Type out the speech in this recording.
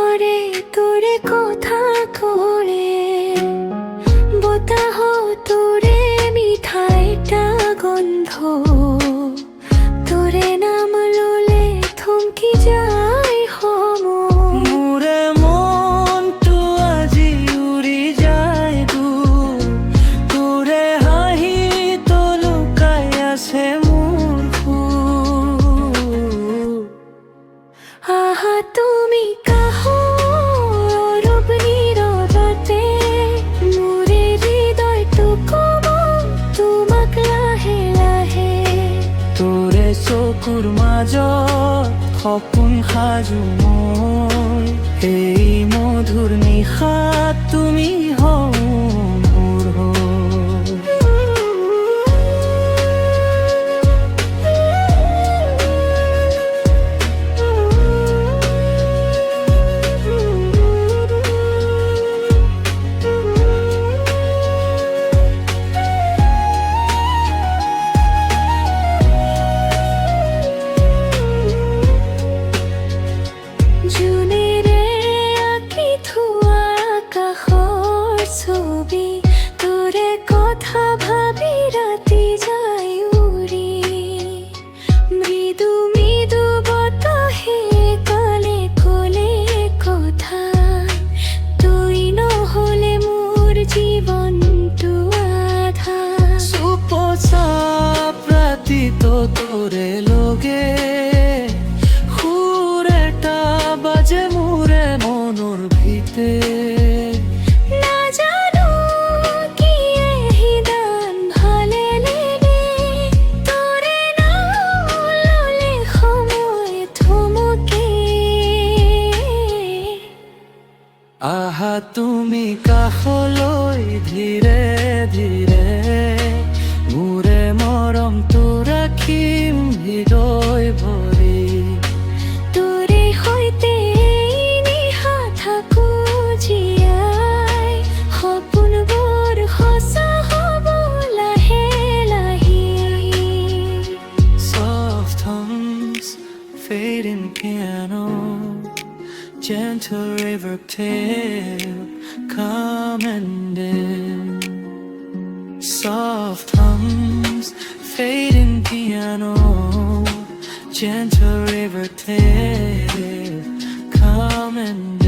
পরে তোরে কথা করে বতাহ তোরে মিঠাইটা গন্ধ তোরে নাম ললে থমকি যায় হম মোরে মনটো আজি উৰি যায় দূৰ তোৰে হাঁহি তো লুকাই আছে মোৰ ফুল আহা তুমি কাহৰ নীৰৱতে মোৰে হৃদয়টো কব তোমাক লাহে লাহে তোৰে চকুৰ মাজত সপোন সাজো মই এই মধুৰ নিশাত তুমি হও মোৰ জোনেৰে আঁকি থোৱা আকাশৰ ছবি তোৰে কথা ভাবি ৰাতি যায় উৰি মৃদু মৃদু বতাহে কালে কলে কথা তুই নহলে মোৰ জীৱনটো আধা চুপচাপ ৰাতি তো তোৰে লগে সুৰ এটা বাজে মোৰে মনৰ ভিতে নাজানো কি এই গান ভালে লেনে তোৰে নাম ললে সময় থমকে আহা তুমি কাষলৈ ধীৰে ধীৰে মোৰে মৰমটো ৰাখিম হৃদয় ভৰি তোৰে সৈতে এই নিশা থাকো জীয়াই সপোনবোৰ সঁচা হ'ব লাহে লাহে Soft hums, fading piano, gentle river tale, come and in. Soft hums, fading piano, gentle river tale, come and